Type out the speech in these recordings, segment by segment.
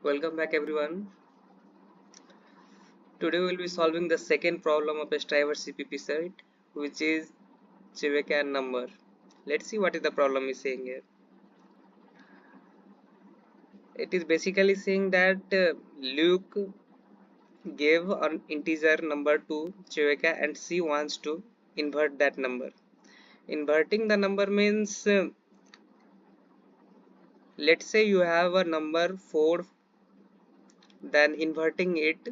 Welcome back everyone. Today we will be solving the second problem of a Striver CPP set, which is Chewbacca and Number. Let's see what is the problem is saying here. It is basically saying that Luke gave an integer number to Chewbacca and she wants to invert that number. Inverting the number means let's say you have a number 4, then inverting it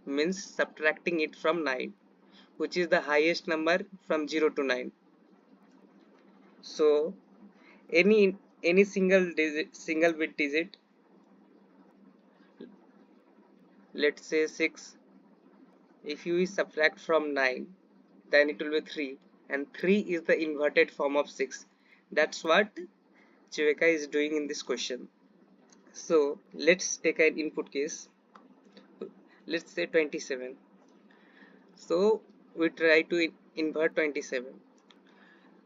means subtracting it from 9, which is the highest number from 0 to 9. So any single bit digit, let's say 6, if you subtract from 9, then it will be 3, and 3 is the inverted form of 6. That's what Chewbacca is doing in this question. So let's take an input case. Let's say 27. So we try to invert 27.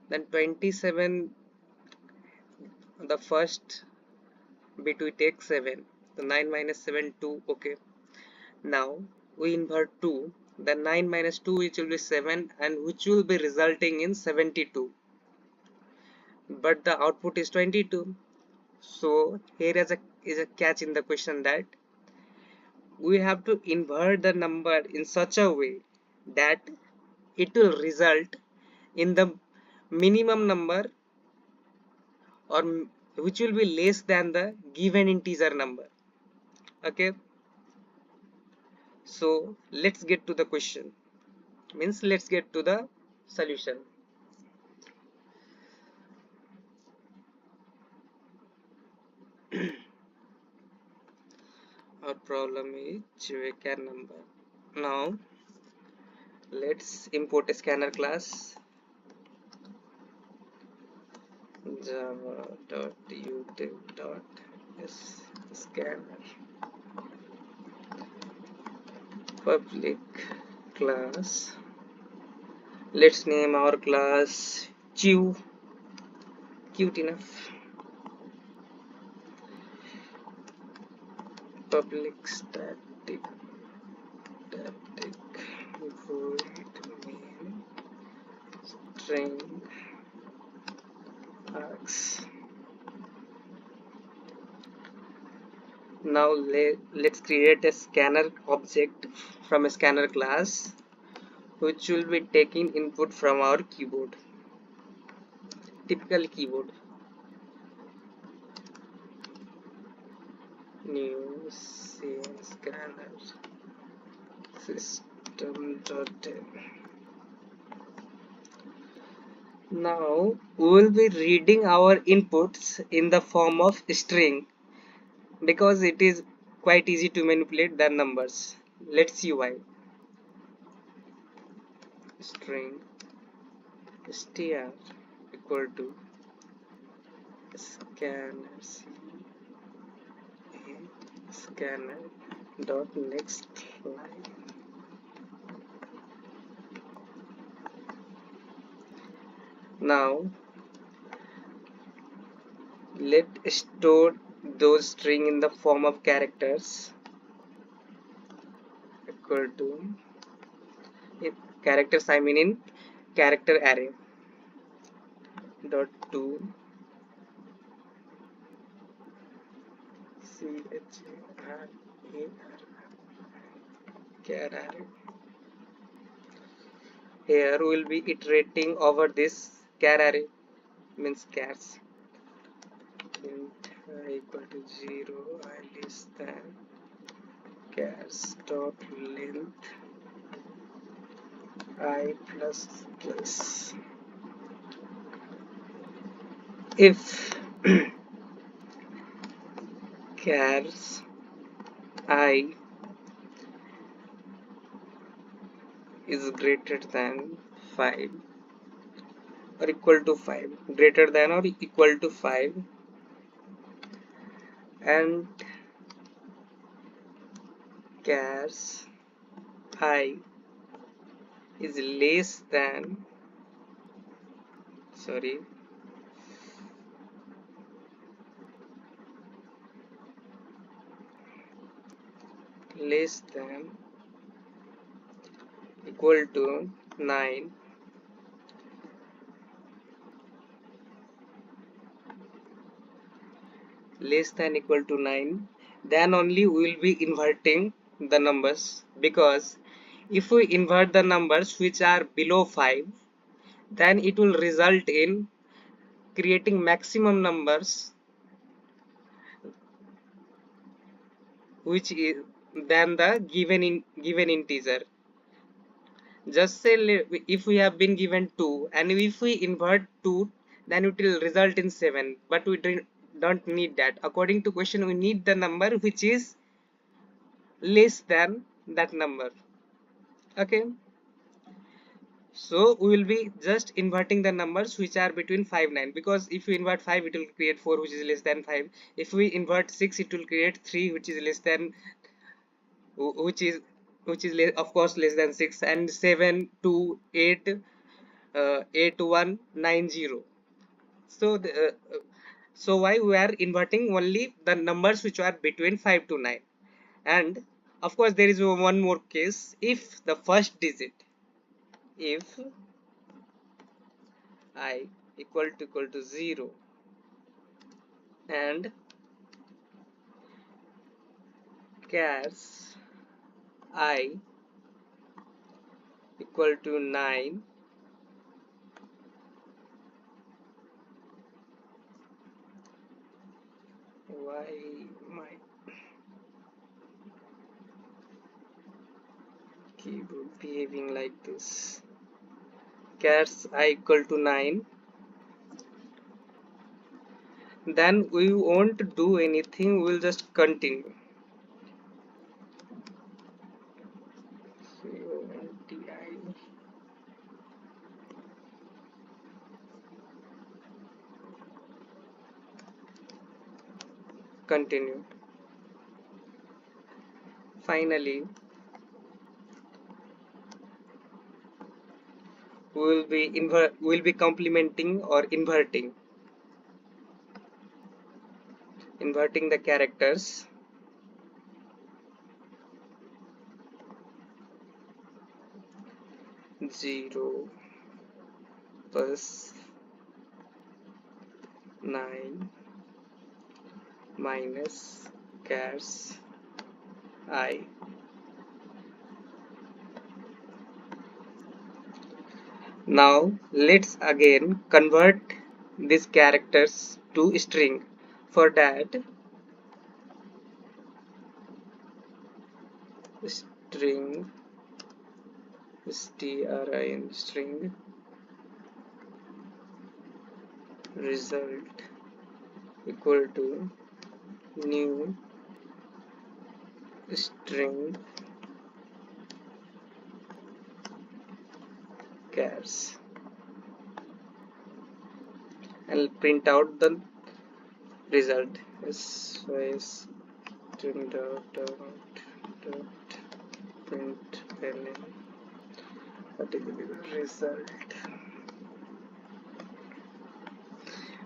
Then 27, the first bit we take 7. So 9 minus 7, 2. Okay. Now we invert 2, then 9 minus 2, which will be 7, and which will be resulting in 72, but the output is 22. So here is a catch in the question, that we have to invert the number in such a way that it will result in the minimum number, or which will be less than the given integer number. Okay, so let's get to the question, means let's get to the solution. Our problem is Chewbacca number. Now let's import a scanner class, java.util.scanner public class. Let's name our class Chew. Cute enough. Public static void main string args. Now let's create a scanner object from a scanner class, which will be taking input from our keyboard, typical keyboard. New scanner system.in. Now we will be reading our inputs in the form of string, because it is quite easy to manipulate the numbers. Let's see why. String str equal to scanner dot next line. Now let's store those string in the form of characters, equal to, if characters I mean in character array, dot to char array. Here we will be iterating over this char array, means chars. Int I equal to 0, I less than chars dot length I plus plus. If chars I is greater than 5 or equal to 5, greater than or equal to 5, and chars I is less than, sorry, less than equal to 9, less than equal to 9, then only we will be inverting the numbers, because if we invert the numbers which are below 5, then it will result in creating maximum numbers which is than the given integer. Just say if we have been given 2 and if we invert 2, then it will result in 7, but we don't need that. According to question, we need the number which is less than that number. Okay, so we will be just inverting the numbers which are between 5 9, because if we invert 5 it will create 4 which is less than 5. If we invert 6 it will create 3 which is less than, which is of course less than 6, and 7 2 8 8190. So so why we are inverting only the numbers which are between 5 to 9. And of course there is one more case. If the first digit, if I equal to 0 and chars I equal to 9, why my keyboard behaving like this? Chars I equal to 9, then we won't do anything, we'll just continue. Continue. Finally, we will be complementing or inverting the characters. 0 plus 9 minus chars I. Now let's again convert these characters to string. For that, string string result equal to new string chars, and print out the result. String dot print what is the result.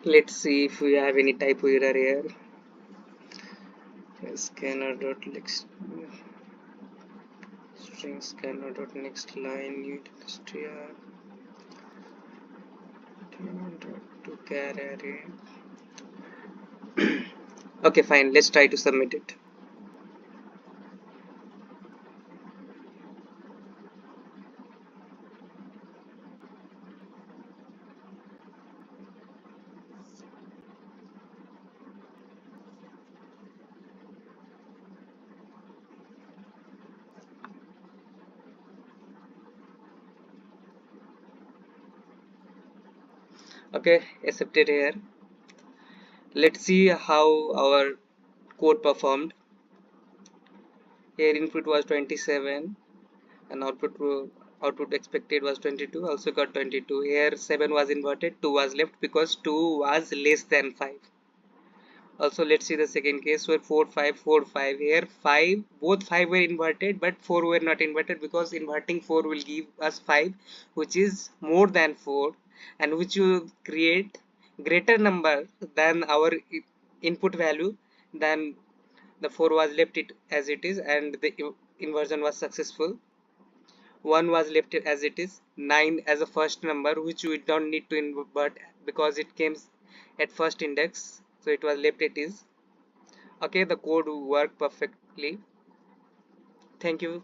Let's see if we have any typo error here. Scanner dot next string scanner dot next line need str to char array. Okay, fine, let's try to submit it. Okay, accepted here. Let's see how our code performed. Here input was 27 and output expected was 22, also got 22. Here 7 was inverted, 2 was left because 2 was less than 5. Also let's see the second case where 4 5 4 5. Here 5, both 5 were inverted but 4 were not inverted, because inverting 4 will give us 5 which is more than 4, and which will create greater number than our input value, than The 4 was left it as it is and the inversion was successful. 1 was left as it is. 9 as a first number, which we don't need to invert because it came at first index, so it was left it is. Okay, the code worked perfectly. Thank you.